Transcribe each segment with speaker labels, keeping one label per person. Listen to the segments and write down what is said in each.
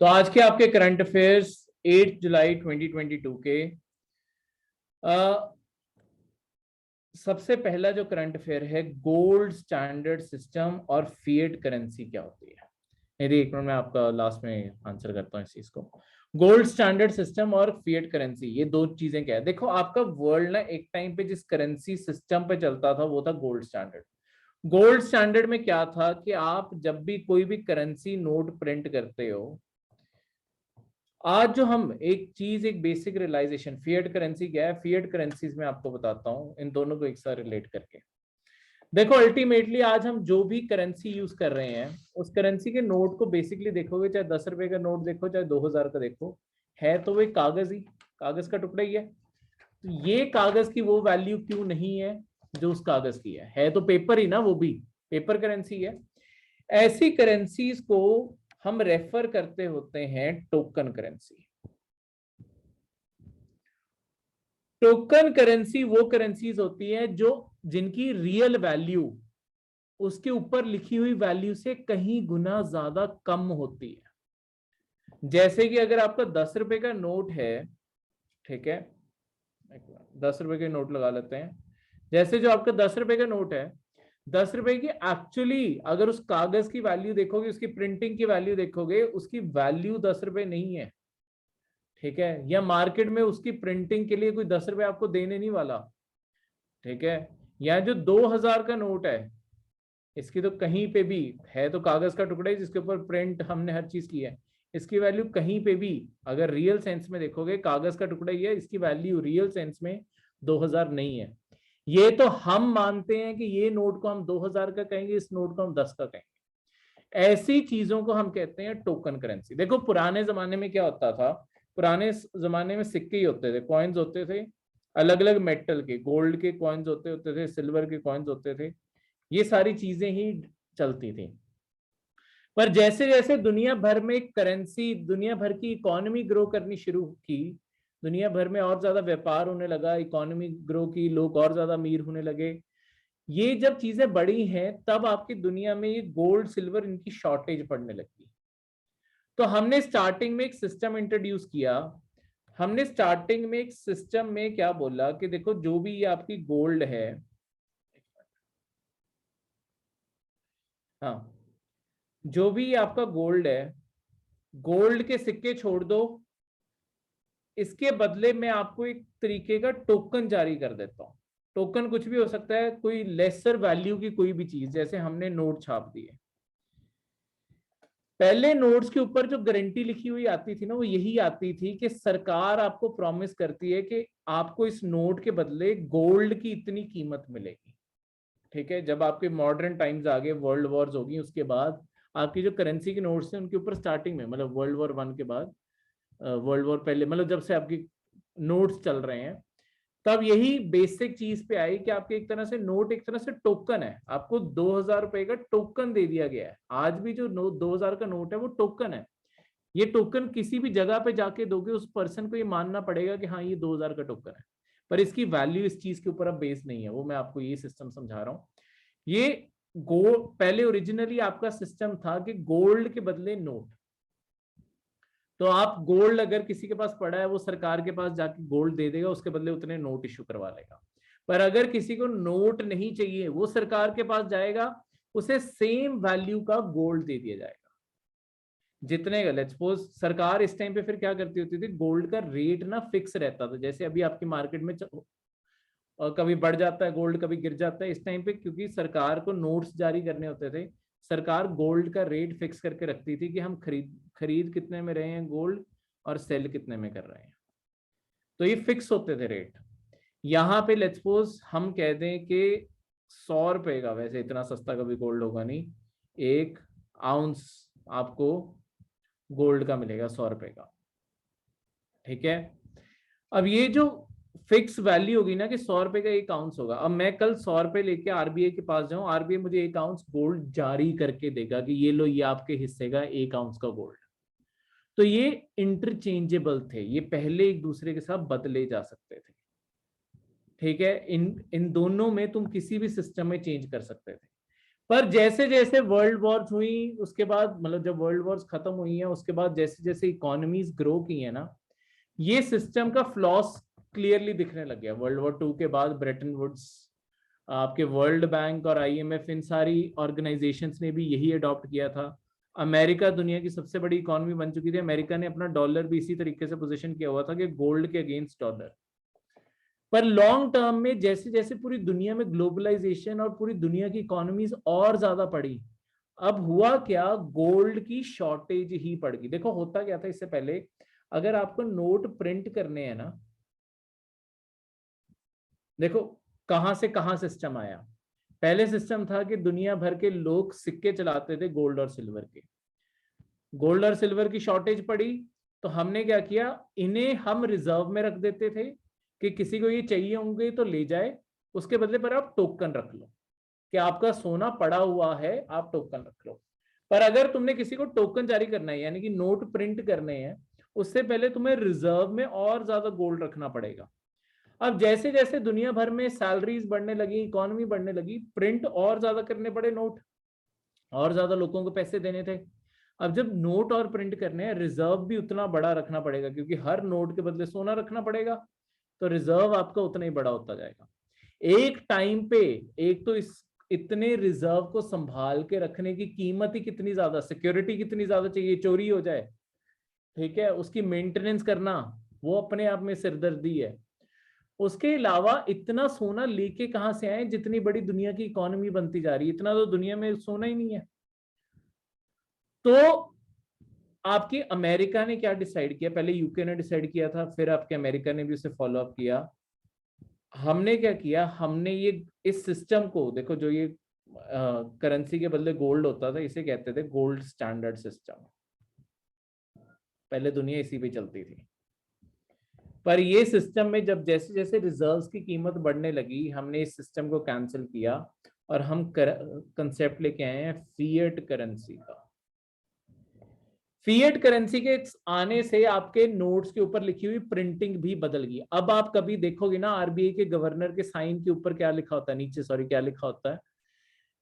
Speaker 1: तो आज के आपके करंट अफेयर्स 8 जुलाई 2022 के सबसे पहला जो करंट अफेयर है, गोल्ड स्टैंडर्ड सिस्टम और फिएट करेंसी क्या होती है। यदि एक मिनट में आपका लास्ट में आंसर करता हूँ इस चीज को। गोल्ड स्टैंडर्ड सिस्टम और फिएट करेंसी, ये दो चीजें क्या है। देखो, आपका वर्ल्ड ना एक टाइम पे जिस करेंसी सिस्टम पे चलता था वो था गोल्ड स्टैंडर्ड। गोल्ड स्टैंडर्ड में क्या था कि आप जब भी कोई भी करेंसी नोट प्रिंट करते हो, आज जो हम एक बेसिक रियलाइजेशन, फिएट करेंसी क्या है, फिएट करेंसीज में आपको बताता हूं इन दोनों को एक साथ रिलेट करके। देखो, अल्टीमेटली आज हम जो भी करेंसी यूज कर रहे हैं उस करेंसी के नोट को बेसिकली देखोगे, चाहे 10 रुपए का नोट देखो चाहे 2000 का देखो, है तो वो कागज का टुकड़ा ही है। तो ये कागज की वो वैल्यू क्यों नहीं है जो उस कागज की है तो पेपर ही ना, वो भी पेपर करेंसी है। ऐसी करेंसीज को हम रेफर करते होते हैं टोकन करेंसी। टोकन करेंसी वो करेंसीज होती है जो जिनकी रियल वैल्यू उसके ऊपर लिखी हुई वैल्यू से कहीं गुना ज्यादा कम होती है। जैसे कि अगर आपका 10 रुपए का नोट है, ठीक है, 10 रुपए के नोट लगा लेते हैं। जैसे जो आपका 10 रुपए का नोट है, 10 रुपए की एक्चुअली अगर उस कागज की वैल्यू देखोगे, उसकी प्रिंटिंग की वैल्यू देखोगे, उसकी वैल्यू 10 रुपए नहीं है, ठीक है। या मार्केट में उसकी प्रिंटिंग के लिए कोई 10 रुपए आपको देने नहीं वाला, ठीक है। या जो 2000 का नोट है, इसकी तो कहीं पे भी है तो कागज का टुकड़ा ही जिसके ऊपर प्रिंट हमने हर चीज की है। इसकी वैल्यू कहीं पे भी अगर रियल सेंस में देखोगे, कागज का टुकड़ा ही है, इसकी वैल्यू रियल सेंस में 2000 नहीं है। ये तो हम मानते हैं कि ये नोट को हम 2000 का कहेंगे, इस नोट को हम 10 का कहेंगे। ऐसी चीजों को हम कहते हैं टोकन करेंसी। देखो, पुराने जमाने में क्या होता था, पुराने जमाने में सिक्के ही होते थे, कॉइन्स होते थे, अलग अलग मेटल के, गोल्ड के कॉइन्स होते होते थे, सिल्वर के कॉइन्स होते थे, ये सारी चीजें ही चलती थी। पर जैसे जैसे दुनिया भर में करेंसी, दुनिया भर की इकोनॉमी ग्रो करनी शुरू की, दुनिया भर में और ज्यादा व्यापार होने लगा, इकोनॉमी ग्रो की, लोग और ज्यादा अमीर होने लगे, ये जब चीजें बढ़ी हैं तब आपकी दुनिया में ये गोल्ड सिल्वर इनकी शॉर्टेज पड़ने लगी। तो हमने स्टार्टिंग में एक सिस्टम इंट्रोड्यूस किया। हमने स्टार्टिंग में एक सिस्टम में क्या बोला कि देखो, जो भी ये आपकी गोल्ड है, हाँ, जो भी आपका गोल्ड है, गोल्ड के सिक्के छोड़ दो, इसके बदले में आपको एक तरीके का टोकन जारी कर देता हूं। टोकन कुछ भी हो सकता है, कोई लेसर वैल्यू की कोई भी चीज, जैसे हमने नोट छाप दिए। पहले नोट्स के ऊपर जो गारंटी लिखी हुई आती थी ना, वो यही आती थी कि सरकार आपको प्रॉमिस करती है कि आपको इस नोट के बदले गोल्ड की इतनी कीमत मिलेगी, ठीक है। जब आपके मॉडर्न टाइम्स आ गए, वर्ल्ड वॉर्स होगी, उसके बाद आपकी जो करेंसी के नोट्स हैं उनके ऊपर स्टार्टिंग में, मतलब वर्ल्ड वॉर 1 के बाद, वर्ल्ड वॉर पहले, मतलब जब से आपकी नोट्स चल रहे हैं, तब यही बेसिक चीज पे आई कि आपके एक तरह से नोट एक तरह से टोकन है। आपको 2000 रुपए का टोकन दे दिया गया है। आज भी जो नोट 2000 का नोट है वो टोकन है। ये टोकन किसी भी जगह पे जाके दोगे, उस पर्सन को ये मानना पड़ेगा कि हाँ, ये 2000 का टोकन है, पर इसकी वैल्यू इस चीज के ऊपर अब बेस नहीं है। वो मैं आपको ये सिस्टम समझा रहा हूँ। ये गोल्ड पहले ओरिजिनली आपका सिस्टम था कि गोल्ड के बदले नोट। तो आप गोल्ड अगर किसी के पास पड़ा है, वो सरकार के पास जाके गोल्ड दे देगा, उसके बदले उतने नोट इश्यू करवा लेगा। पर अगर किसी को नोट नहीं चाहिए, वो सरकार के पास जाएगा, उसे सेम वैल्यू का गोल्ड दे दिया जाएगा जितने का। लेट्स सपोज सरकार इस टाइम पे फिर क्या करती होती थी, गोल्ड का रेट ना फिक्स रहता था। जैसे अभी आपकी मार्केट में और कभी बढ़ जाता है गोल्ड, कभी गिर जाता है। इस टाइम पे क्योंकि सरकार को नोट्स जारी करने होते थे, सरकार गोल्ड का रेट फिक्स करके रखती थी कि हम खरीद कितने में रहे हैं गोल्ड और सेल कितने में कर रहे हैं। तो ये फिक्स होते थे रेट। यहाँ पे लेट्स सपोज हम कह दें कि 100 रुपए का, वैसे इतना सस्ता कभी गोल्ड होगा नहीं, 1 आउंस आपको गोल्ड का मिलेगा 100 रुपए का, ठीक है। अब ये जो फिक्स वैल्यू होगी ना कि 100 रुपए का 1 आउंस होगा, अब मैं कल 100 रुपए लेके आरबीआई के पास जाऊं, आरबीआई मुझे 1 आउंस गोल्ड जारी करके देगा कि ये लो, ये आपके हिस्से का 1 आउंस का गोल्ड। तो ये इंटरचेंजेबल थे, ये पहले एक दूसरे के साथ बदले जा सकते थे, ठीक है। इन इन दोनों में तुम किसी भी सिस्टम में चेंज कर सकते थे। पर जैसे जैसे वर्ल्ड वॉर्स हुई उसके बाद, मतलब जब वर्ल्ड वॉर्स खत्म हुई है उसके बाद जैसे जैसे इकोनॉमीज ग्रो की है ना, ये सिस्टम का फ्लॉस क्लियरली दिखने लग गया। वर्ल्ड वॉर 2 के बाद ब्रेटन वुड्स, आपके वर्ल्ड बैंक और आईएमएफ, इन सारी ऑर्गेनाइजेशंस ने भी यही अडॉप्ट किया था। अमेरिका दुनिया की सबसे बड़ी इकोनॉमी बन चुकी थी, अमेरिका ने अपना डॉलर भी इसी तरीके से पोजीशन किया हुआ था कि गोल्ड के अगेंस्ट डॉलर। पर लॉन्ग टर्म में जैसे जैसे पूरी दुनिया में ग्लोबलाइजेशन और पूरी दुनिया की इकोनॉमीज और ज्यादा बढ़ी, अब हुआ क्या, गोल्ड की शॉर्टेज ही पड़ गई। देखो होता क्या था इससे पहले, अगर आपको नोट प्रिंट करने हैं ना, देखो कहां से कहां सिस्टम आया। पहले सिस्टम था कि दुनिया भर के लोग सिक्के चलाते थे गोल्ड और सिल्वर के। गोल्ड और सिल्वर की शॉर्टेज पड़ी तो हमने क्या किया, इन्हें हम रिजर्व में रख देते थे कि किसी को ये चाहिए होंगे तो ले जाए, उसके बदले पर आप टोकन रख लो कि आपका सोना पड़ा हुआ है, आप टोकन रख लो। पर अगर तुमने किसी को टोकन जारी करना है, यानी कि नोट प्रिंट करने हैं, उससे पहले तुम्हें रिजर्व में और ज्यादा गोल्ड रखना पड़ेगा। अब जैसे जैसे दुनिया भर में सैलरीज बढ़ने लगी, इकोनॉमी बढ़ने लगी, प्रिंट और ज्यादा करने पड़े नोट, और ज्यादा लोगों को पैसे देने थे। अब जब नोट और प्रिंट करने हैं, रिजर्व भी उतना बड़ा रखना पड़ेगा, क्योंकि हर नोट के बदले सोना रखना पड़ेगा, तो रिजर्व आपका उतना ही बड़ा होता जाएगा। एक टाइम पे, एक तो इस इतने रिजर्व को संभाल के रखने की कीमत ही कितनी ज्यादा, सिक्योरिटी कितनी ज्यादा चाहिए, चोरी हो जाए, ठीक है, उसकी मेंटेनेंस करना वो अपने आप में सिरदर्दी है। उसके अलावा इतना सोना लेके कहां से आए, जितनी बड़ी दुनिया की इकोनॉमी बनती जा रही है, इतना तो दुनिया में सोना ही नहीं है। तो आपकी अमेरिका ने क्या डिसाइड किया, पहले यूके ने डिसाइड किया था, फिर आपके अमेरिका ने भी उसे फॉलो अप किया। हमने क्या किया, हमने ये इस सिस्टम को देखो, जो ये करेंसी के बदले गोल्ड होता था, इसे कहते थे गोल्ड स्टैंडर्ड सिस्टम। पहले दुनिया इसी पे चलती थी। पर ये सिस्टम में जब जैसे जैसे रिजर्व्स की कीमत बढ़ने लगी, हमने इस सिस्टम को कैंसिल किया और हम कंसेप्ट लेके आए हैं फिएट करेंसी का। फिएट करेंसी के आने से आपके नोट्स के ऊपर लिखी हुई प्रिंटिंग भी बदल गई। अब आप कभी देखोगे ना, आरबीआई के गवर्नर के साइन के ऊपर क्या लिखा होता है, नीचे सॉरी क्या लिखा होता है,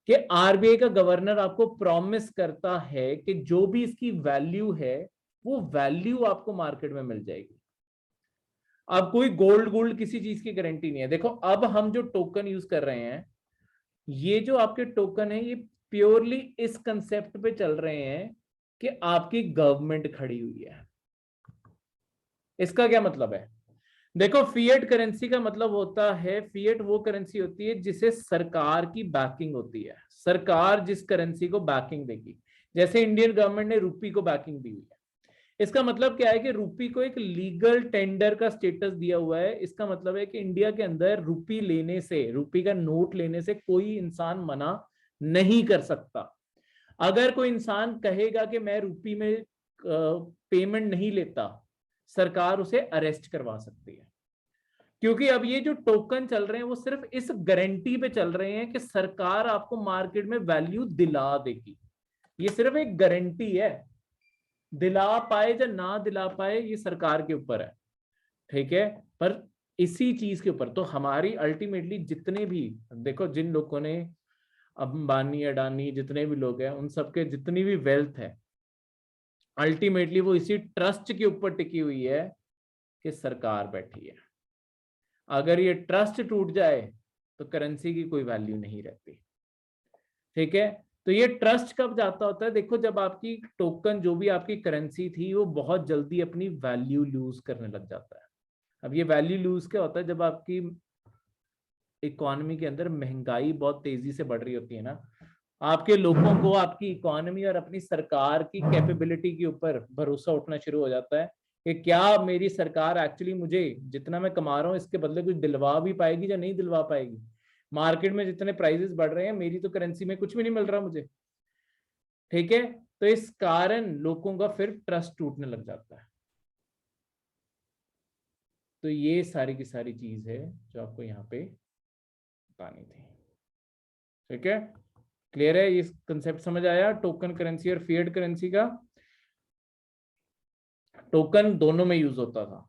Speaker 1: कि आरबीआई का गवर्नर आपको प्रॉमिस करता है कि जो भी इसकी वैल्यू है, वो वैल्यू आपको मार्केट में मिल जाएगी। अब कोई गोल्ड गोल्ड किसी चीज की गारंटी नहीं है। देखो अब हम जो टोकन यूज कर रहे हैं, ये जो आपके टोकन है, ये प्योरली इस कंसेप्ट पे चल रहे हैं कि आपकी गवर्नमेंट खड़ी हुई है। इसका क्या मतलब है, देखो फिएट करेंसी का मतलब होता है, फिएट वो करेंसी होती है जिसे सरकार की बैकिंग होती है। सरकार जिस करेंसी को बैकिंग देगी, जैसे इंडियन गवर्नमेंट ने रूपी को बैकिंग दी हुई है। इसका मतलब क्या है कि रूपी को एक लीगल टेंडर का स्टेटस दिया हुआ है। इसका मतलब है कि इंडिया के अंदर रूपी लेने से, रूपी का नोट लेने से कोई इंसान मना नहीं कर सकता। अगर कोई इंसान कहेगा कि मैं रूपी में पेमेंट नहीं लेता, सरकार उसे अरेस्ट करवा सकती है। क्योंकि अब ये जो टोकन चल रहे हैं वो सिर्फ इस गारंटी पे चल रहे हैं कि सरकार आपको मार्केट में वैल्यू दिला देगी। ये सिर्फ एक गारंटी है, दिला पाए या ना दिला पाए ये सरकार के ऊपर है, ठीक है। पर इसी चीज के ऊपर तो हमारी अल्टीमेटली जितने भी, देखो जिन लोगों ने, अंबानी अडानी जितने भी लोग हैं, उन सबके जितनी भी वेल्थ है, अल्टीमेटली वो इसी ट्रस्ट के ऊपर टिकी हुई है कि सरकार बैठी है। अगर ये ट्रस्ट टूट जाए तो करेंसी की कोई वैल्यू नहीं रहती, ठीक है। तो ये ट्रस्ट कब जाता होता है, देखो जब आपकी टोकन, जो भी आपकी करेंसी थी, वो बहुत जल्दी अपनी वैल्यू लूज करने लग जाता है। अब ये वैल्यू लूज क्या होता है, जब आपकी इकोनॉमी के अंदर महंगाई बहुत तेजी से बढ़ रही होती है ना, आपके लोगों को आपकी इकोनॉमी और अपनी सरकार की कैपेबिलिटी के ऊपर भरोसा उठना शुरू हो जाता है कि क्या मेरी सरकार एक्चुअली मुझे जितना मैं कमा रहा हूँ इसके बदले कुछ दिलवा भी पाएगी या नहीं दिलवा पाएगी। मार्केट में जितने प्राइसेस बढ़ रहे हैं, मेरी तो करेंसी में कुछ भी नहीं मिल रहा मुझे, ठीक है। तो इस कारण लोगों का फिर ट्रस्ट टूटने लग जाता है। तो ये सारी की सारी चीज है जो आपको यहाँ पे बतानी थी, ठीक है। क्लियर है, ये कंसेप्ट समझ आया टोकन करेंसी और फिएट करेंसी का। टोकन दोनों में यूज होता था।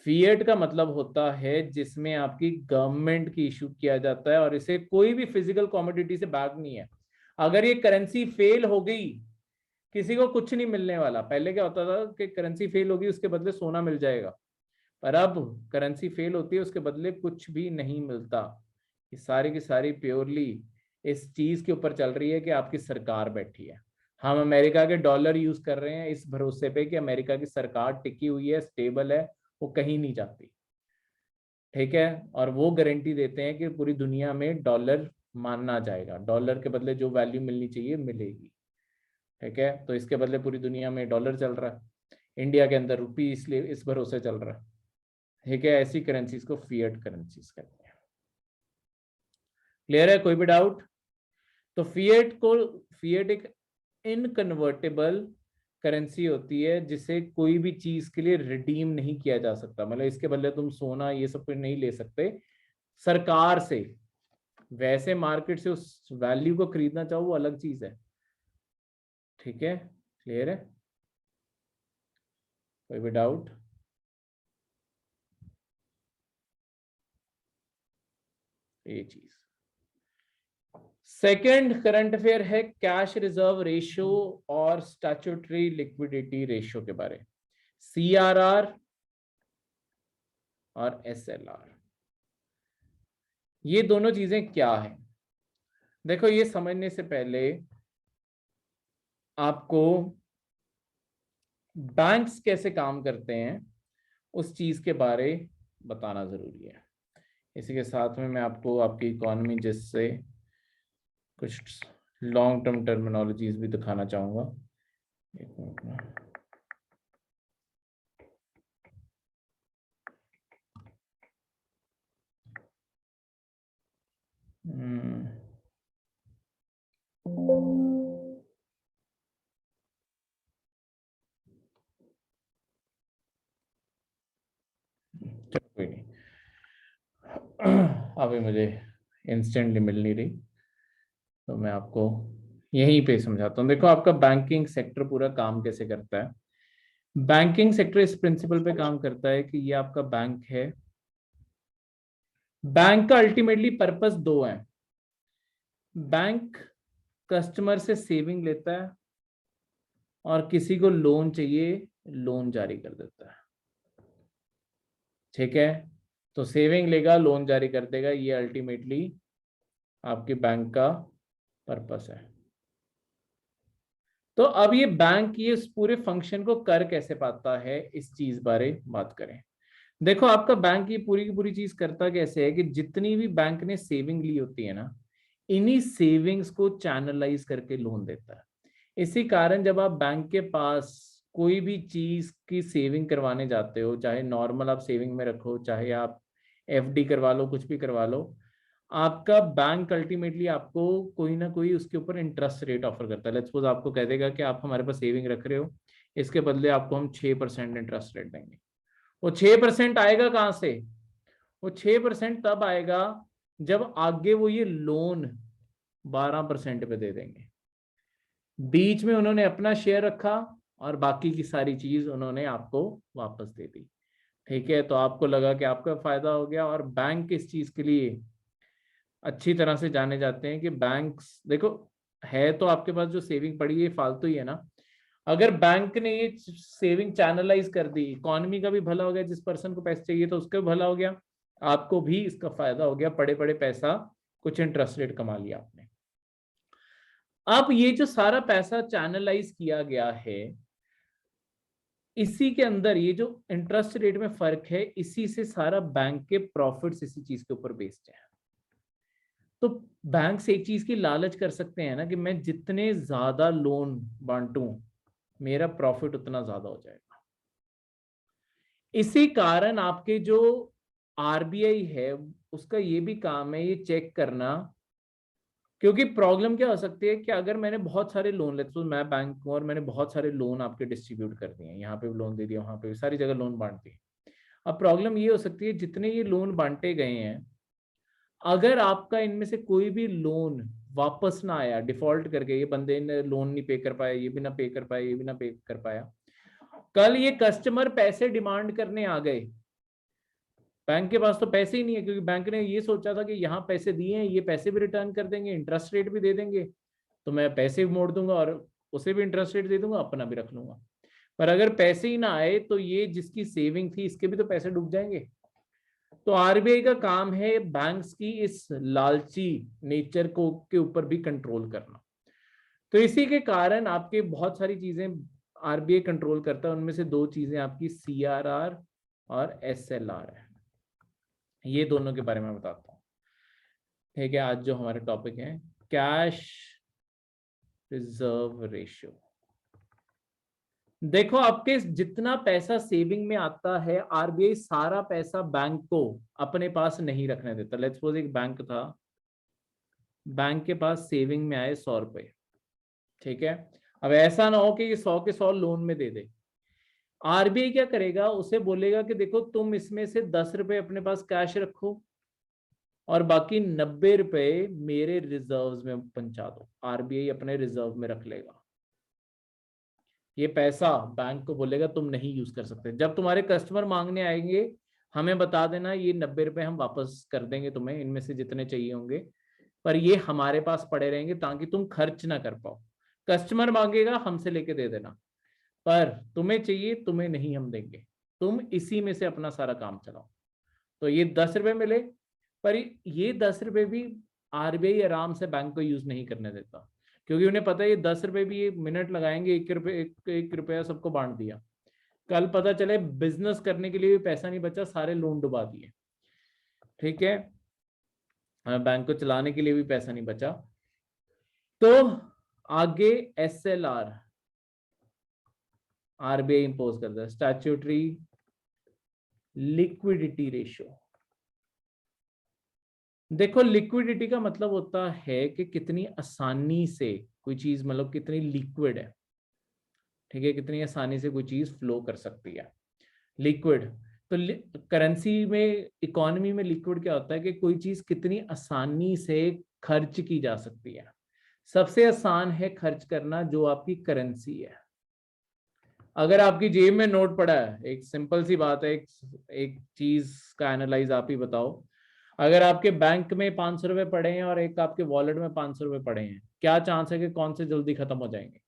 Speaker 1: फिएट का मतलब होता है जिसमें आपकी गवर्नमेंट की इशू किया जाता है और इसे कोई भी फिजिकल कमोडिटी से बैक नहीं है। अगर ये करेंसी फेल हो गई, किसी को कुछ नहीं मिलने वाला। पहले क्या होता था कि करेंसी फेल होगी उसके बदले सोना मिल जाएगा, पर अब करेंसी फेल होती है उसके बदले कुछ भी नहीं मिलता। ये सारी की सारी प्योरली इस चीज के ऊपर चल रही है कि आपकी सरकार बैठी है। हम अमेरिका के डॉलर यूज कर रहे हैं इस भरोसे पे कि अमेरिका की सरकार टिकी हुई है, स्टेबल है, वो कहीं नहीं जाती। ठीक है, और वो गारंटी देते हैं कि पूरी दुनिया में डॉलर मानना जाएगा, डॉलर के बदले जो वैल्यू मिलनी चाहिए मिलेगी। ठीक है, तो इसके बदले पूरी दुनिया में डॉलर चल रहा है, इंडिया के अंदर रुपी इसलिए इस भरोसे चल रहा है। ठीक है, ऐसी करेंसीज को फिएट करेंसीज कहते हैं। क्लियर है, कोई भी डाउट? तो फिएट एक इनकन्वर्टेबल करेंसी होती है जिसे कोई भी चीज के लिए रिडीम नहीं किया जा सकता। मतलब इसके बदले तुम सोना ये सब कुछ नहीं ले सकते सरकार से। वैसे मार्केट से उस वैल्यू को खरीदना चाहो वो अलग चीज है। ठीक है, क्लियर है, कोई भी डाउट? ये चीज। सेकंड करंट अफेयर है कैश रिजर्व रेशियो और स्टैट्यूटरी लिक्विडिटी रेशियो के बारे, CRR और SLR। ये दोनों चीजें क्या है? देखो, ये समझने से पहले आपको बैंक्स कैसे काम करते हैं उस चीज के बारे बताना जरूरी है। इसी के साथ में मैं आपको आपकी इकोनॉमी जिससे कुछ लॉन्ग टर्म टर्मिनोलॉजीज भी दिखाना चाहूंगा। एक मिनट में। चलो कोई नहीं, अभी मुझे इंस्टेंटली मिल नहीं रही, तो मैं आपको यहीं पे समझाता हूँ। देखो, आपका बैंकिंग सेक्टर पूरा काम कैसे करता है। बैंकिंग सेक्टर इस प्रिंसिपल पे काम करता है कि ये आपका बैंक है। बैंक का अल्टीमेटली पर्पस दो है। बैंक कस्टमर से सेविंग लेता है और किसी को लोन चाहिए लोन जारी कर देता है। ठीक है, तो सेविंग लेगा लोन जारी कर देगा, ये अल्टीमेटली आपके बैंक का पर्पस है। तो अब ये बैंक ये इस पूरे फंक्शन को कर कैसे पाता है, इस चीज बारे बात करें। देखो, आपका बैंक ये पूरी की पूरी चीज करता कैसे है कि जितनी भी बैंक ने सेविंग ली होती है ना, इन्हीं सेविंग्स को चैनलाइज करके लोन देता है। इसी कारण जब आप बैंक के पास कोई भी चीज की सेविंग करवाने जाते हो, चाहे नॉर्मल आप सेविंग में रखो, चाहे आप FD करवा लो, कुछ भी करवा लो, आपका बैंक अल्टीमेटली आपको कोई ना कोई उसके ऊपर इंटरेस्ट रेट ऑफर करता है। लेट्स सपोज आपको कह देगा कि आप हमारे पास सेविंग रख रहे हो, इसके बदले आपको हम 6% इंटरेस्ट रेट देंगे। वो 6% आएगा कहाँ से? वो 6% तब आएगा जब आगे वो ये लोन 12% पे दे देंगे। बीच में उन्होंने अपना शेयर रखा और बाकी की सारी चीज उन्होंने आपको वापस दे दी। ठीक है, तो आपको लगा कि आपका फायदा हो गया। और बैंक इस चीज के लिए अच्छी तरह से जाने जाते हैं कि बैंक्स, देखो, है तो आपके पास जो सेविंग पड़ी है फालतू ही है ना। अगर बैंक ने ये सेविंग चैनलाइज कर दी, इकोनॉमी का भी भला हो गया, जिस पर्सन को पैसे चाहिए तो उसका भी भला हो गया, आपको भी इसका फायदा हो गया, पड़े पड़े पैसा कुछ इंटरेस्ट रेट कमा लिया आपने। अब ये जो सारा पैसा चैनलाइज किया गया है, इसी के अंदर ये जो इंटरेस्ट रेट में फर्क है, इसी से सारा बैंक के प्रॉफिट्स इसी चीज के ऊपर बेस्ड है। तो बैंक से एक चीज की लालच कर सकते हैं ना कि मैं जितने ज्यादा लोन बांटूं मेरा प्रॉफिट उतना ज्यादा हो जाएगा। इसी कारण आपके जो RBI है उसका ये भी काम है ये चेक करना, क्योंकि प्रॉब्लम क्या हो सकती है कि अगर मैंने बहुत सारे लोन लेते, तो मैं बैंक हूं और मैंने बहुत सारे लोन आपके डिस्ट्रीब्यूट कर दिए, यहाँ पे भी लोन दे दिया, वहां पे भी, सारी जगह लोन बांट दिए। अब प्रॉब्लम ये हो सकती है जितने ये लोन बांटे गए हैं, अगर आपका इनमें से कोई भी लोन वापस ना आया, डिफॉल्ट करके, ये बंदे ने लोन नहीं पे कर पाया, ये भी ना पे कर पाया, ये भी ना पे कर पाया, कल ये कस्टमर पैसे डिमांड करने आ गए, बैंक के पास तो पैसे ही नहीं है, क्योंकि बैंक ने ये सोचा था कि यहाँ पैसे दिए हैं, ये पैसे भी रिटर्न कर देंगे, इंटरेस्ट रेट भी दे देंगे, तो मैं पैसे भी मोड़ दूंगा और उसे भी इंटरेस्ट रेट दे दूंगा, अपना भी रख लूंगा। पर अगर पैसे ही ना आए तो ये जिसकी सेविंग थी इसके भी तो पैसे डूब जाएंगे। तो आरबीआई का काम है बैंक्स की इस लालची नेचर को के ऊपर भी कंट्रोल करना। तो इसी के कारण आपके बहुत सारी चीजें आरबीआई कंट्रोल करता है, उनमें से दो चीजें आपकी सीआरआर और एसएलआर है। ये दोनों के बारे में बताता हूँ। ठीक है, आज जो हमारे टॉपिक है कैश रिजर्व रेशियो। देखो आपके जितना पैसा सेविंग में आता है आरबीआई सारा पैसा बैंक को अपने पास नहीं रखने देता। लेट्स सपोज एक बैंक था, बैंक के पास सेविंग में आए 100 रुपए, ठीक है। अब ऐसा ना हो कि ये 100 के 100 लोन में दे दे। आरबीआई क्या करेगा, उसे बोलेगा कि देखो तुम इसमें से 10 रुपए अपने पास कैश रखो और बाकी 90 रुपए मेरे रिजर्व्स में पहुंचा दो। आरबीआई अपने रिजर्व में रख लेगा। ये पैसा बैंक को बोलेगा तुम नहीं यूज कर सकते। जब तुम्हारे कस्टमर मांगने आएंगे हमें बता देना, ये 90 रुपए हम वापस कर देंगे तुम्हें, इनमें से जितने चाहिए होंगे, पर ये हमारे पास पड़े रहेंगे ताकि तुम खर्च ना कर पाओ। कस्टमर मांगेगा हमसे लेके दे देना, पर तुम्हें चाहिए तुम्हें नहीं हम देंगे, तुम इसी में से अपना सारा काम चलाओ। तो ये 10 रुपए मिले, पर ये 10 रुपए भी आरबीआई आराम से बैंक को यूज नहीं करने देता, क्योंकि उन्हें पता है ये 10 रुपए भी ये मिनट लगाएंगे, 1 रुपया सबको बांट दिया, कल पता चले बिजनेस करने के लिए भी पैसा नहीं बचा, सारे लोन डुबा दिए। ठीक है, बैंक को चलाने के लिए भी पैसा नहीं बचा। तो आगे एसएलआर आरबीआई इंपोज करता है, स्टैट्यूटरी लिक्विडिटी रेशियो। देखो लिक्विडिटी का मतलब होता है कि कितनी आसानी से कोई चीज, मतलब कितनी लिक्विड है, ठीक है, कितनी आसानी से कोई चीज फ्लो कर सकती है। लिक्विड तो करेंसी में, इकोनॉमी में लिक्विड क्या होता है कि कोई चीज कितनी आसानी से खर्च की जा सकती है। सबसे आसान है खर्च करना जो आपकी करेंसी है। अगर आपकी जेब में नोट पड़ा है, एक सिंपल सी बात है, एक चीज का एनालाइज आप ही बताओ। अगर आपके बैंक में 500 रुपए पड़े हैं और एक आपके वॉलेट में 500 रुपए पड़े हैं, क्या चांस है कि कौन से जल्दी खत्म हो जाएंगे?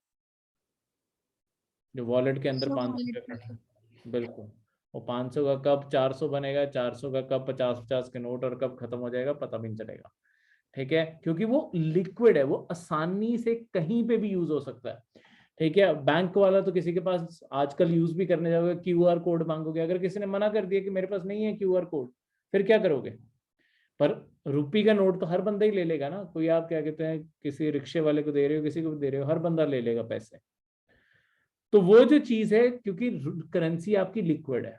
Speaker 1: जो वॉलेट के अंदर 500 रुपए, बिल्कुल। वो 500 का कब 400 बनेगा, 400 का कब 50-50 के नोट और कब खत्म हो जाएगा पता भी नहीं चलेगा। ठीक है, क्योंकि वो लिक्विड है, वो आसानी से कहीं पे भी यूज हो सकता है। ठीक है, बैंक वाला तो किसी के पास आजकल यूज भी करने जाओगे क्यूआर कोड मांगोगे, अगर किसी ने मना कर दिया कि मेरे पास नहीं है क्यूआर कोड, फिर क्या करोगे? पर रुपये का नोट तो हर बंदा ही ले लेगा ना। कोई आप क्या कहते हैं किसी रिक्शे वाले को दे रहे हो, किसी को भी दे रहे हो, हर बंदा ले लेगा पैसे। तो वो जो चीज है, क्योंकि करेंसी आपकी लिक्विड है,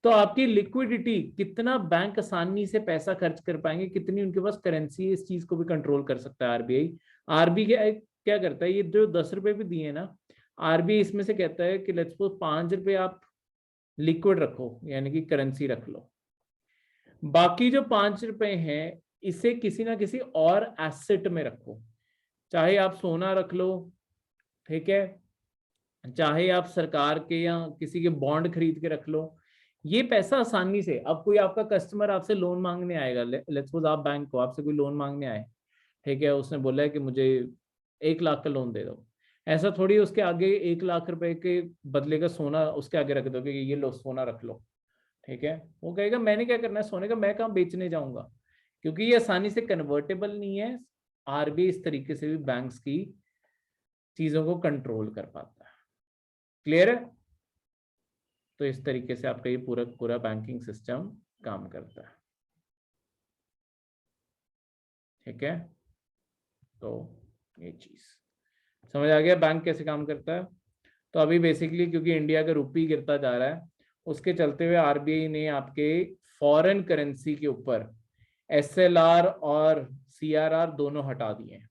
Speaker 1: तो आपकी लिक्विडिटी कितना बैंक आसानी से पैसा खर्च कर पाएंगे, कितनी उनके पास करेंसी है, इस चीज को भी कंट्रोल कर सकता है आरबीआई। आरबीआई क्या करता है, ये जो 10 रुपए भी दिए ना, आरबीआई इसमें से कहता है कि लेट्स सपोज 5 रुपए आप लिक्विड रखो, यानी कि करेंसी रख लो, बाकी जो 5 रुपए हैं इसे किसी ना किसी और एसेट में रखो। चाहे आप सोना रख लो, ठीक है, चाहे आप सरकार के या किसी के बॉन्ड खरीद के रख लो। ये पैसा आसानी से, अब कोई आपका कस्टमर आपसे लोन मांगने आएगा, लेट्स सपोज आप बैंक को, आपसे कोई लोन मांगने आए, ठीक है, उसने बोला है कि मुझे 1 लाख का लोन दे दो। ऐसा थोड़ी उसके आगे 1 लाख रुपए के बदले का सोना उसके आगे रख दोगे कि ये लो सोना रख लो। ठीक है, वो कहेगा मैंने क्या करना है सोने का, मैं कहाँ बेचने जाऊंगा, क्योंकि ये आसानी से कन्वर्टेबल नहीं है। आरबीआई इस तरीके से भी बैंक्स की चीजों को कंट्रोल कर पाता है। क्लियर है? तो इस तरीके से आपका ये पूरा पूरा बैंकिंग सिस्टम काम करता है। ठीक है, तो ये चीज समझ आ गया बैंक कैसे काम करता है। तो अभी बेसिकली क्योंकि इंडिया का रुपी गिरता जा रहा है, उसके चलते हुए आरबीआई ने आपके फॉरेन करेंसी के ऊपर एसएलआर और सीआरआर दोनों हटा दिए हैं,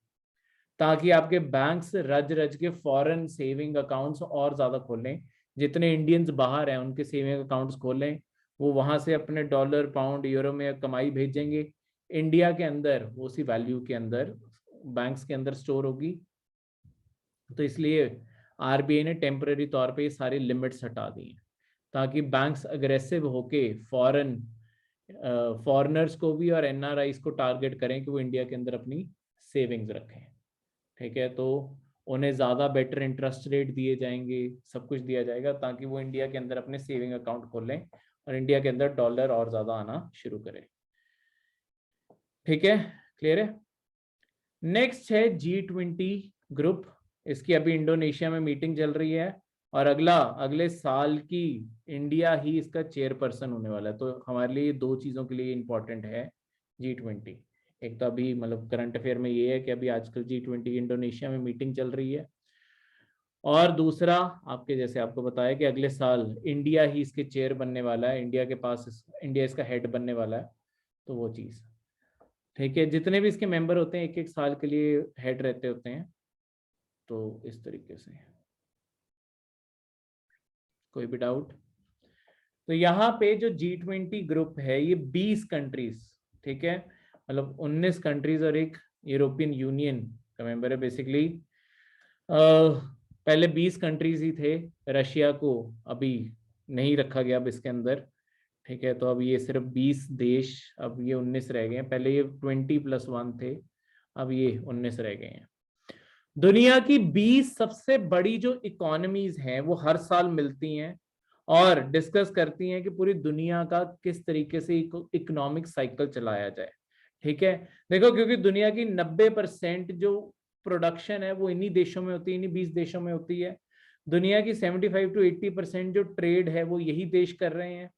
Speaker 1: ताकि आपके बैंक्स रज रज के फॉरेन सेविंग अकाउंट्स और ज्यादा खोलें। जितने इंडियंस बाहर हैं उनके सेविंग अकाउंट्स खोलें, वो वहां से अपने डॉलर पाउंड यूरो में कमाई भेजेंगे, इंडिया के अंदर उसी वैल्यू के अंदर बैंक्स के अंदर स्टोर होगी। तो इसलिए आरबीआई ने टेम्पररी तौर पे ये सारी लिमिट्स हटा दी हैं, ताकि बैंक्स अग्रेसिव होके फॉरेनर्स को भी और एनआरआईज को टारगेट करें कि वो इंडिया के अंदर अपनी सेविंग्स रखें। ठीक है, तो उन्हें ज़्यादा बेटर इंटरेस्ट रेट दिए जाएंगे, सब कुछ दिया जाएगा ताकि वो इंडिया के अंदर अपने सेविंग अकाउंट खोलें और इंडिया के अंदर डॉलर और ज़्यादा आना शुरू करें। ठीक है, क्लियर है। नेक्स्ट है G20 ग्रुप। इसकी अभी इंडोनेशिया में मीटिंग चल रही है और अगले साल की इंडिया ही इसका चेयरपर्सन होने वाला है। तो हमारे लिए दो चीज़ों के लिए इम्पोर्टेंट है G20। एक तो अभी मतलब करंट अफेयर में ये है कि अभी आजकल G20 इंडोनेशिया में मीटिंग चल रही है, और दूसरा आपके जैसे आपको बताया कि अगले साल इंडिया ही इसके चेयर बनने वाला है, इंडिया इसका हेड बनने वाला है। तो वो चीज़ ठीक है, जितने भी इसके मेंबर होते हैं एक एक साल के लिए हेड रहते होते हैं। तो इस तरीके से, कोई भी डाउट? तो यहाँ पे जो G20 ग्रुप है ये 20 कंट्रीज, ठीक है, मतलब 19 कंट्रीज और एक यूरोपियन यूनियन का मेंबर है बेसिकली। पहले 20 कंट्रीज ही थे, रशिया को अभी नहीं रखा गया अब इसके अंदर। ठीक है, तो अब ये सिर्फ 20 देश, अब ये 19 रह गए हैं। पहले ये 20+1 थे, अब ये 19 रह गए हैं। दुनिया की 20 सबसे बड़ी जो इकोनॉमीज हैं वो हर साल मिलती हैं और डिस्कस करती हैं कि पूरी दुनिया का किस तरीके से इकोनॉमिक साइकिल चलाया जाए। ठीक है, देखो क्योंकि दुनिया की 90% जो प्रोडक्शन है वो इन्हीं देशों में होती है, इन्हीं 20 देशों में होती है। दुनिया की 75 to 80% जो ट्रेड है वो यही देश कर रहे हैं।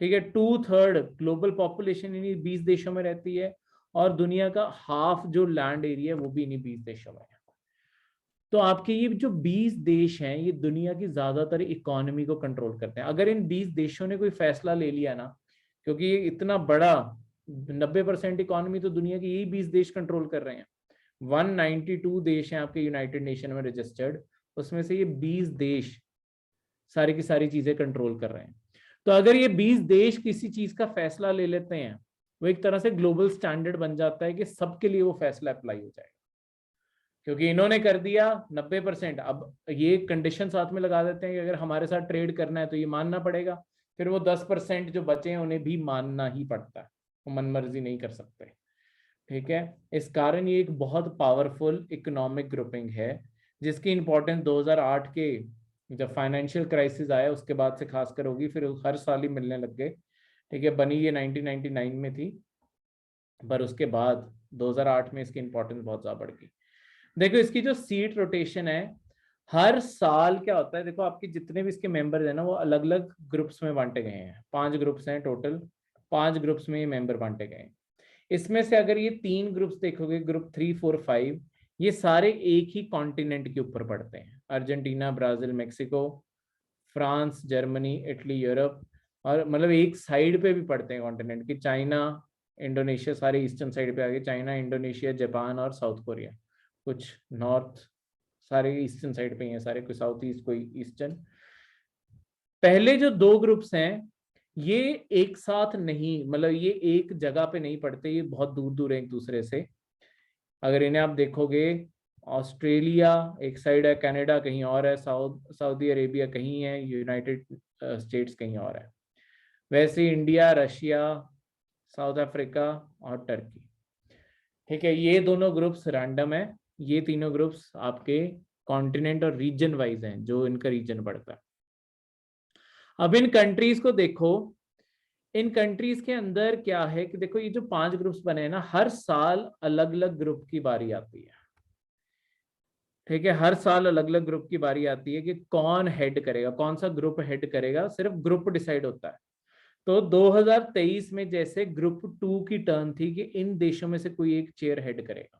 Speaker 1: ठीक है, 2/3 ग्लोबल पॉपुलेशन इन्हीं 20 देशों में रहती है और दुनिया का हाफ जो लैंड एरिया है वो भी इन्हीं 20 देशों में है। तो आपके ये जो 20 देश हैं ये दुनिया की ज्यादातर इकोनॉमी को कंट्रोल करते हैं। अगर इन 20 देशों ने कोई फैसला ले लिया ना, क्योंकि ये इतना बड़ा 90% इकोनॉमी तो दुनिया की यही 20 देश कंट्रोल कर रहे हैं। 192 देश हैं आपके यूनाइटेड नेशन में रजिस्टर्ड, उसमें से ये 20 देश सारी की सारी चीजें कंट्रोल कर रहे हैं। तो अगर ये 20 देश किसी चीज का फैसला ले लेते हैं, वो एक तरह से ग्लोबल स्टैंडर्ड बन जाता है कि सबके लिए वो फैसला अप्लाई हो जाएगा। क्योंकि इन्होंने कर दिया 90%, अब ये कंडीशन साथ में लगा देते हैं कि अगर हमारे साथ ट्रेड करना है तो ये मानना पड़ेगा। फिर वो 10% जो बचे हैं उन्हें भी मानना ही पड़ता है, वो मनमर्जी नहीं कर सकते। ठीक है, इस कारण ये एक बहुत पावरफुल इकोनॉमिक ग्रुपिंग है जिसकी इंपॉर्टेंस 2008 के जब फाइनेंशियल क्राइसिस आया उसके बाद से खासकर होगी, फिर हर साल ही मिलने लग गए। ठीक है, बनी ये 1999 में थी, पर उसके बाद 2008 में इसकी इंपॉर्टेंस बहुत ज्यादा बढ़ गई। देखो इसकी जो सीट रोटेशन है हर साल क्या होता है, देखो आपके जितने भी इसके मेंबर्स हैं ना वो अलग अलग ग्रुप्स में बांटे गए हैं। 5 ग्रुप्स हैं टोटल, 5 ग्रुप्स में ये मेंबर बांटे गए हैं। इसमें से अगर ये 3 ग्रुप्स देखोगे, ग्रुप 3, 4, 5, ये सारे एक ही कॉन्टिनेंट के ऊपर पड़ते हैं। Argentina, Brazil, Mexico, France, Germany, Italy, Europe, और मतलब एक साइड पे भी पड़ते हैं कॉन्टिनेंट की। चाइना, इंडोनेशिया सारे ईस्टर्न साइड पे आ गए, चाइना, इंडोनेशिया, जापान और साउथ कोरिया। कुछ नॉर्थ, सारे ईस्टर्न साइड पे ही हैं सारे, कोई साउथ ईस्ट कोई ईस्टर्न। पहले जो 2 ग्रुप्स हैं ये एक साथ नहीं, मतलब ये एक जगह पे नहीं पड़ते, ये बहुत दूर दूर है एक दूसरे से। अगर इन्हें आप देखोगे, ऑस्ट्रेलिया एक साइड है, कनाडा कहीं और है, सऊदी अरेबिया कहीं है, यूनाइटेड स्टेट्स कहीं और है। वैसे इंडिया, रशिया, साउथ अफ्रीका और टर्की। ठीक है, ये दोनों ग्रुप्स रैंडम है, ये तीनों ग्रुप्स आपके कॉन्टिनेंट और रीजन वाइज हैं, जो इनका रीजन पड़ता है। अब इन कंट्रीज को देखो, इन कंट्रीज के अंदर क्या है कि देखो ये जो 5 ग्रुप्स बने हैं ना, हर साल अलग अलग ग्रुप की बारी आती है। ठीक है, हर साल अलग अलग ग्रुप की बारी आती है कि कौन हेड करेगा, कौन सा ग्रुप हेड करेगा, सिर्फ ग्रुप डिसाइड होता है। तो 2023 में जैसे ग्रुप 2 की टर्न थी कि इन देशों में से कोई एक चेयर हेड करेगा।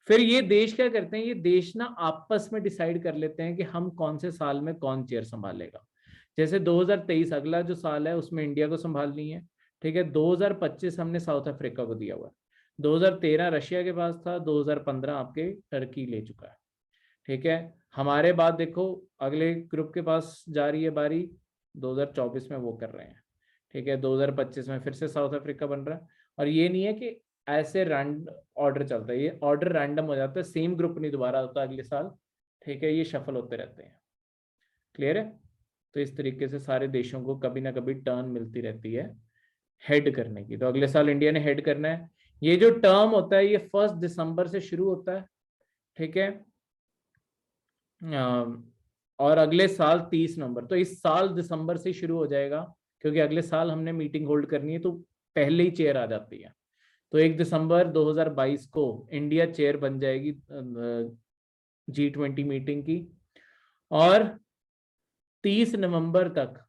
Speaker 1: फिर ये देश क्या करते हैं, ये देश ना आपस में डिसाइड कर लेते हैं कि हम कौन से साल में कौन चेयर संभालेगा। जैसे 2023 अगला जो साल है उसमें इंडिया को संभालनी है। ठीक है, 2025 हमने साउथ अफ्रीका को दिया हुआ है, 2013 रशिया के पास था, 2015 आपके टर्की ले चुका है। ठीक है, हमारे बाद देखो अगले ग्रुप के पास जा रही है बारी, 2024 में वो कर रहे हैं। ठीक है, 2025 में फिर से साउथ अफ्रीका बन रहा है। और ये नहीं है कि ऐसे रैंड ऑर्डर चलता है, ये ऑर्डर रैंडम हो जाता है, सेम ग्रुप नहीं दोबारा होता अगले साल। ठीक है, ये शफल होते रहते हैं। क्लियर है? तो इस तरीके से सारे देशों को कभी ना कभी टर्न मिलती रहती है हेड करने की। तो अगले साल इंडिया ने हेड करना है। ये जो टर्म होता है ये 1 दिसंबर से शुरू होता है। ठीक है। और अगले साल 30 नवंबर, तो इस साल दिसंबर से शुरू हो जाएगा, क्योंकि अगले साल हमने मीटिंग होल्ड करनी है तो पहले ही चेयर आ जाती है। तो 1 दिसंबर 2022 को इंडिया चेयर बन जाएगी G20 मीटिंग की, और 30 नवंबर तक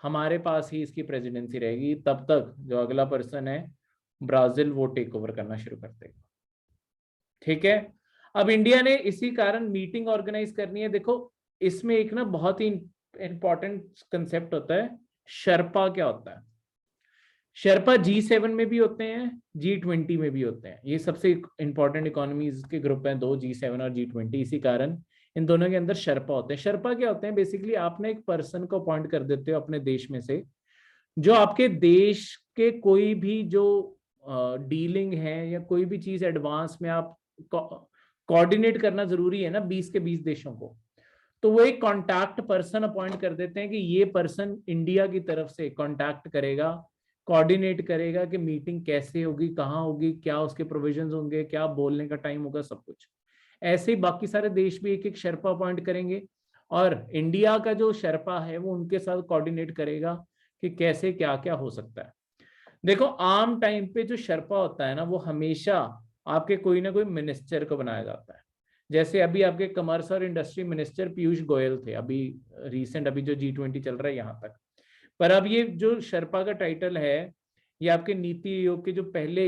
Speaker 1: हमारे पास ही इसकी प्रेसिडेंसी रहेगी। तब तक जो अगला पर्सन है ब्राजील, वो टेक ओवर करना शुरू कर देगा। ठीक है। अब इंडिया ने इसी कारण मीटिंग ऑर्गेनाइज करनी है। देखो इसमें एक ना बहुत ही इंपॉर्टेंट कंसेप्ट होता है, शर्पा क्या होता है। शर्पा G7 में भी होते हैं, G20 में भी होते हैं। ये सबसे इंपॉर्टेंट इकोनॉमीज के ग्रुप हैं दो, G7 और G20। इसी कारण इन दोनों के अंदर शर्पा होते हैं। शर्पा क्या होते हैं, बेसिकली आपने एक पर्सन को अपॉइंट कर देते हो अपने देश में से, जो आपके देश के कोई भी जो डीलिंग है या कोई भी चीज एडवांस में आप कोऑर्डिनेट करना जरूरी है ना 20 के 20 देशों को, तो वो एक कॉन्टैक्ट पर्सन अपॉइंट कर देते हैं कि ये पर्सन इंडिया की तरफ से कॉन्टैक्ट करेगा, कोऑर्डिनेट करेगा कि मीटिंग कैसे होगी, कहाँ होगी, क्या उसके प्रोविजंस होंगे, क्या बोलने का टाइम होगा, सब कुछ। ऐसे ही बाकी सारे देश भी एक एक शर्पा अपॉइंट करेंगे, और इंडिया का जो शर्पा है वो उनके साथ कोऑर्डिनेट करेगा कि कैसे क्या क्या हो सकता है। देखो आम टाइम पे जो शर्पा होता है ना, वो हमेशा आपके कोई ना कोई मिनिस्टर को बनाया जाता है। जैसे अभी आपके कमर्स और इंडस्ट्री मिनिस्टर पीयूष गोयल थे, अभी रिसेंट, अभी जो G20 चल रहा है यहाँ तक। पर अब ये जो शर्पा का टाइटल है, ये आपके नीति आयोग के जो पहले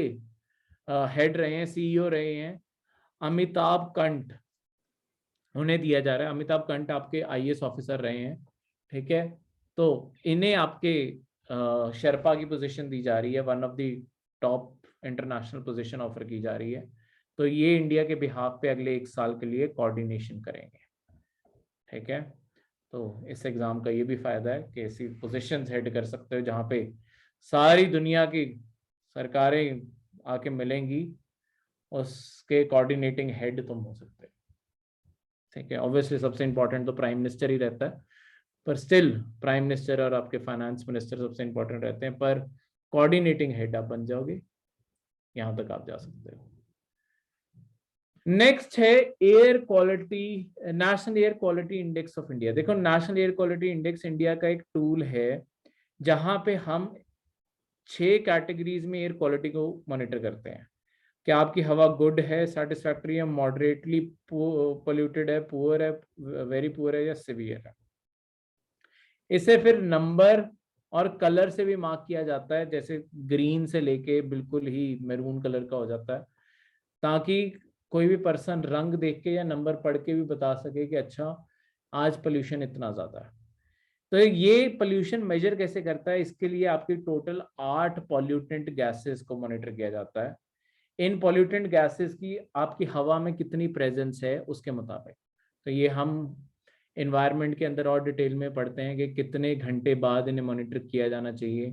Speaker 1: हेड रहे हैं, CEO रहे हैं, अमिताभ कंठ, उन्हें दिया जा रहा है। अमिताभ कंठ आपके IAS ऑफिसर रहे हैं, ठीक है। तो इन्हें आपके शर्पा की पोजीशन दी जा रही है, one of the top international position offer की जा रही है। तो ये इंडिया के बिहाफ पे अगले 1 साल के लिए कोऑर्डिनेशन करेंगे, ठीक है। तो इस एग्जाम का ये भी फायदा है कि ऐसी पोजीशंस हेड कर सकते हो जहाँ पे सारी दुनिया की सरकारें आके मिलेंगी, उसके कोऑर्डिनेटिंग हेड तुम हो सकते हो, ठीक है। ऑब्वियसली सबसे इंपॉर्टेंट तो प्राइम मिनिस्टर ही रहता है, पर स्टिल प्राइम मिनिस्टर और आपके फाइनेंस मिनिस्टर सबसे इंपॉर्टेंट रहते हैं, पर कोऑर्डिनेटिंग हेड आप बन जाओगे, यहां तक आप जा सकते हो। नेक्स्ट है air quality, national air quality index of India. देखो national air quality index India का एक टूल है जहां पे हम 6 कैटेगरीज में एयर क्वालिटी को मॉनिटर करते हैं कि आपकी हवा गुड है, सेटिस्फैक्टरी है, मॉडरेटली पोल्यूटेड है, पुअर है, वेरी पुअर है, या सिवियर है। इसे फिर नंबर और कलर से भी मार्क किया जाता है, जैसे ग्रीन से लेके बिल्कुल ही मैरून कलर का हो जाता है, ताकि कोई भी पर्सन रंग देख के या नंबर पढ़ के भी बता सके कि अच्छा आज पोल्यूशन इतना ज्यादा है। तो ये पोल्यूशन मेजर कैसे करता है, इसके लिए आपकी टोटल 8 पॉल्यूटेंट गैसेस को मॉनिटर किया जाता है। इन पॉल्यूटेंट गैसेस की आपकी हवा में कितनी प्रेजेंस है उसके मुताबिक। तो ये हम एनवायरनमेंट के अंदर और डिटेल में पढ़ते हैं कि कितने घंटे बाद इन्हें मॉनिटर किया जाना चाहिए।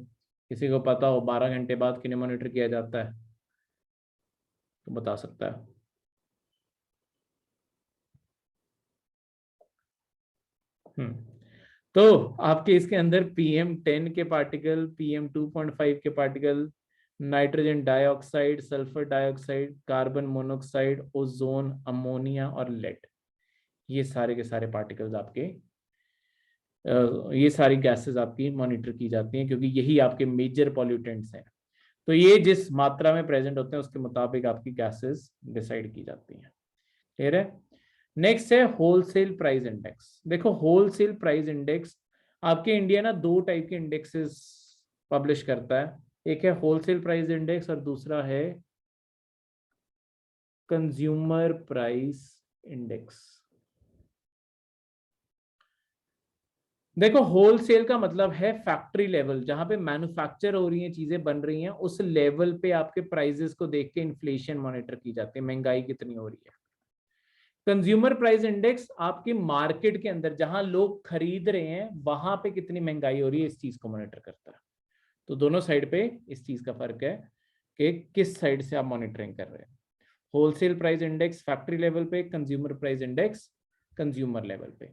Speaker 1: किसी को पता हो 12 घंटे बाद किन्हें मॉनिटर किया जाता है तो बता सकता है। तो आपके इसके अंदर PM10 के पार्टिकल, PM2.5 के particle, nitrogen dioxide, sulphur dioxide, carbon monoxide, ozone, ammonia और लेड, ये सारे के सारे पार्टिकल्स आपके, ये सारी गैसेस आपकी मॉनिटर की जाती हैं, क्योंकि यही आपके मेजर पॉल्यूटेंट्स हैं। तो ये जिस मात्रा में प्रेजेंट होते हैं उसके मुताबिक आपकी गैसेस डिसाइड की जाती हैं। क्लियर है। नेक्स्ट है होलसेल प्राइस इंडेक्स। देखो होलसेल प्राइस इंडेक्स आपके इंडिया ना 2 टाइप के इंडेक्सेस पब्लिश करता है, एक है होलसेल प्राइस इंडेक्स और दूसरा है कंज्यूमर प्राइस इंडेक्स। देखो होलसेल का मतलब है फैक्ट्री लेवल, जहां पे मैन्युफैक्चर हो रही हैं चीजें, बन रही हैं, उस लेवल पे आपके प्राइसेस को देख के इन्फ्लेशन मॉनिटर की जाती है, महंगाई कितनी हो रही है। कंज्यूमर प्राइस इंडेक्स आपकी मार्केट के अंदर जहां लोग खरीद रहे हैं वहां पे कितनी महंगाई हो रही है, इस चीज को मॉनिटर करता है। तो दोनों साइड पे इस चीज का फर्क है कि किस साइड से आप मॉनिटरिंग कर रहे हैं। Wholesale price index factory level पे, consumer price index consumer level पे।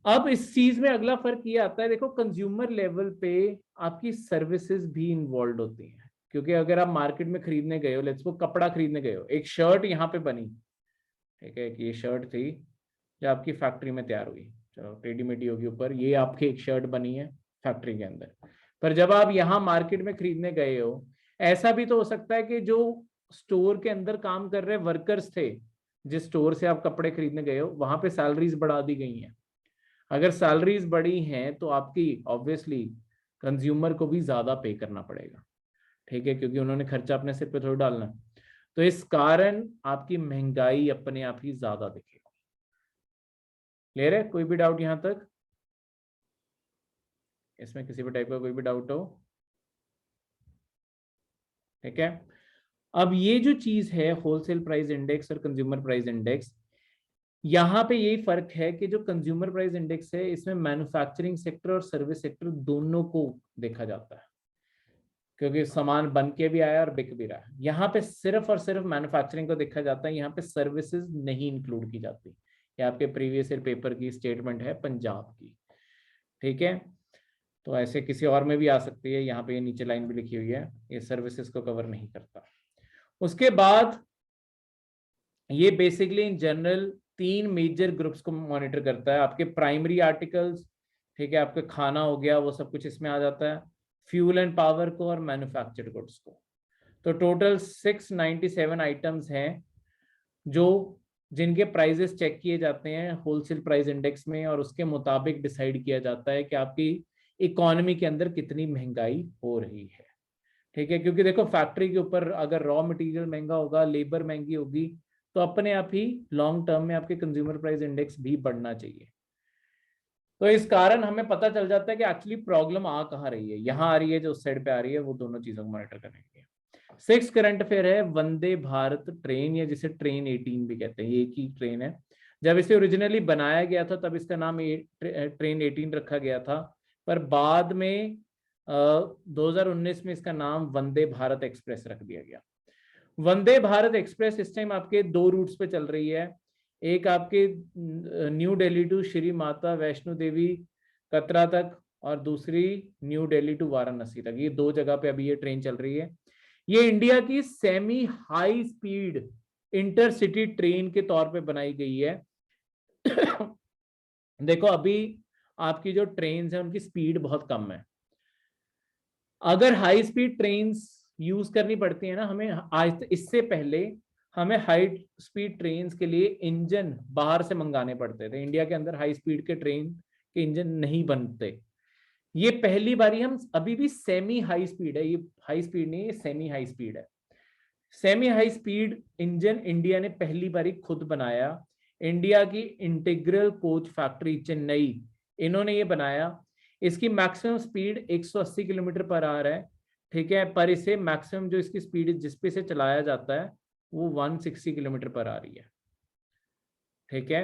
Speaker 1: अब इस चीज में अगला फर्क ये आता है, देखो कंज्यूमर लेवल पे आपकी सर्विसेज भी इन्वॉल्व होती हैं, क्योंकि अगर आप मार्केट में खरीदने गए हो, लेट्स सपोज कपड़ा खरीदने गए हो, एक शर्ट यहाँ पे बनी, ठीक है, कि ये शर्ट थी जो आपकी फैक्ट्री में तैयार हुई, चलो टेढ़ी मेढ़ी होगी ऊपर, ये आपकी एक शर्ट बनी है फैक्ट्री के अंदर। पर जब आप यहाँ मार्केट में खरीदने गए हो, ऐसा भी तो हो सकता है कि जो स्टोर के अंदर काम कर रहे वर्कर्स थे, जिस स्टोर से आप कपड़े खरीदने गए हो, वहां पे सैलरीज बढ़ा दी गई हैं। अगर सैलरीज बढ़ी हैं तो आपकी ऑब्वियसली कंज्यूमर को भी ज्यादा पे करना पड़ेगा, ठीक है, क्योंकि उन्होंने खर्चा अपने सिर पे थोड़ी डालना। तो इस कारण आपकी महंगाई अपने आप ही ज्यादा दिखेगी। क्लियर है? कोई भी डाउट यहां तक? इसमें किसी भी टाइप का कोई भी डाउट हो? ठीक है। अब ये जो चीज है होलसेल प्राइस इंडेक्स और कंज्यूमर प्राइस इंडेक्स, यहाँ पे यही फर्क है कि जो कंज्यूमर प्राइस इंडेक्स है इसमें मैन्युफैक्चरिंग सेक्टर और सर्विस सेक्टर दोनों को देखा जाता है, क्योंकि सामान बन के भी आया और बिक भी रहा है। यहाँ पे सिर्फ और सिर्फ मैन्युफैक्चरिंग को देखा जाता है, यहाँ पे सर्विसेज नहीं इंक्लूड की जाती। ये आपके प्रीवियस ईयर पेपर की स्टेटमेंट है पंजाब की, ठीक है। तो ऐसे किसी और में भी आ सकती है, यहाँ पे ये नीचे लाइन भी लिखी हुई है, ये सर्विसेज को कवर नहीं करता। उसके बाद ये basically in general 3 major groups को मॉनिटर करता है। आपके प्राइमरी आर्टिकल्स, ठीक है, आपका खाना हो गया, वो सब कुछ इसमें आ जाता है, फ्यूल एंड पावर को और मैन्युफैक्चर्ड गुड्स को। तो टोटल 697 आइटम्स हैं जो जिनके प्राइजेस चेक किए जाते हैं होलसेल प्राइस इंडेक्स में, और उसके मुताबिक डिसाइड किया जाता है कि आपकी इकोनॉमी के अंदर कितनी महंगाई हो रही है, ठीक है। क्योंकि देखो फैक्ट्री के ऊपर अगर रॉ मटेरियल महंगा होगा, लेबर महंगी होगी, तो अपने आप ही लॉन्ग टर्म में आपके कंज्यूमर प्राइस इंडेक्स भी बढ़ना चाहिए। तो इस कारण हमें पता चल जाता है कि एक्चुअली प्रॉब्लम आ कहाँ रही है, यहाँ आ रही है जो उस साइड पे आ रही है, वो दोनों चीजों को मॉनिटर करेंगे। 6 करंट अफेयर है वंदे भारत ट्रेन, या जिसे ट्रेन 18 भी कहते हैं, ये एक ही ट्रेन है। जब इसे ओरिजिनली बनाया गया था तब इसका नाम ट्रेन 18 रखा गया था, पर बाद में 2019 में इसका नाम वंदे भारत एक्सप्रेस रख दिया गया। वंदे भारत एक्सप्रेस इस टाइम आपके 2 रूट्स पे चल रही है, एक आपके न्यू दिल्ली टू श्री माता वैष्णो देवी कतरा तक, और दूसरी न्यू दिल्ली टू वाराणसी तक। ये 2 जगह पे अभी ये ट्रेन चल रही है। ये इंडिया की semi high speed intercity train के तौर पे बनाई गई है। देखो अभी आपकी जो ट्रेन है उनकी स्पीड बहुत कम है। अगर हाई स्पीड ट्रेन्स यूज करनी पड़ती है ना हमें, आज इससे पहले हमें हाई स्पीड ट्रेन्स के लिए इंजन बाहर से मंगाने पड़ते थे। इंडिया के अंदर हाई स्पीड के ट्रेन के इंजन नहीं बनते। ये पहली बारी हम, अभी भी सेमी हाई स्पीड है, ये हाई स्पीड नहीं, ये सेमी हाई स्पीड है। Semi high speed engine India ने पहली बारी खुद बनाया। इंडिया की इंटीग्रल कोच फैक्ट्री चेन्नई, इन्होंने ये बनाया। इसकी maximum speed 180 kilometre per hour है, ठीक है, पर इसे मैक्सिमम जो इसकी स्पीड जिस पे से चलाया जाता है वो 160 किलोमीटर पर आ रही है, ठीक है।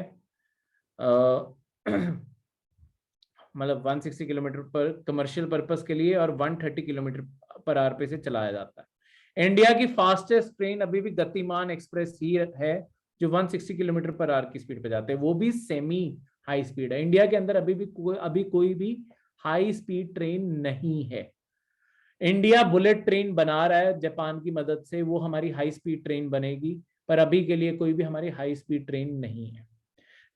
Speaker 1: मतलब 160 किलोमीटर पर कमर्शियल पर्पस के लिए, और 130 किलोमीटर पर आवर पे से चलाया जाता है। इंडिया की फास्टेस्ट ट्रेन अभी भी गतिमान एक्सप्रेस ही है, जो 160 किलोमीटर पर आवर की स्पीड पे जाते हैं, वो भी सेमी हाई स्पीड है। इंडिया के अंदर अभी कोई भी हाई स्पीड ट्रेन नहीं है। इंडिया बुलेट ट्रेन बना रहा है जापान की मदद से, वो हमारी हाई स्पीड ट्रेन बनेगी, पर अभी के लिए कोई भी हमारी हाई स्पीड ट्रेन नहीं है,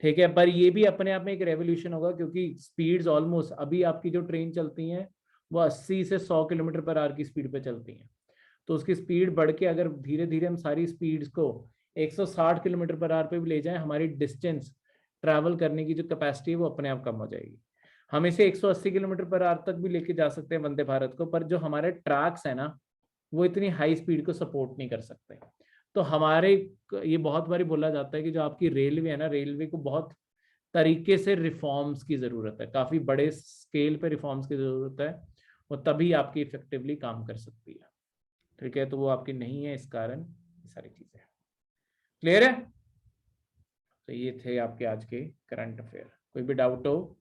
Speaker 1: ठीक है। पर ये भी अपने आप में एक रेवोल्यूशन होगा, क्योंकि स्पीड्स ऑलमोस्ट अभी आपकी जो ट्रेन चलती हैं वो 80 से 100 किलोमीटर पर आवर की स्पीड पे चलती हैं। तो उसकी स्पीड बढ़ के अगर धीरे धीरे हम सारी स्पीड्स को 160 किलोमीटर पर आवर पे भी ले जाएं, हमारी डिस्टेंस ट्रैवल करने की जो कैपेसिटी है वो अपने आप कम हो जाएगी। हम इसे 180 किलोमीटर पर आवर तक भी लेके जा सकते हैं वंदे भारत को, पर जो हमारे ट्रैक्स है ना वो इतनी हाई स्पीड को सपोर्ट नहीं कर सकते। तो हमारे, ये बहुत बारी बोला जाता है कि जो आपकी रेलवे है ना, रेलवे को बहुत तरीके से रिफॉर्म्स की जरूरत है, काफी बड़े स्केल पे रिफॉर्म्स की जरूरत है, वो तभी आपकी इफेक्टिवली काम कर सकती है, ठीक है। तो वो आपकी नहीं है, इस कारण ये सारी चीजें। क्लियर है? तो ये थे आपके आज के करंट अफेयर। कोई भी डाउट हो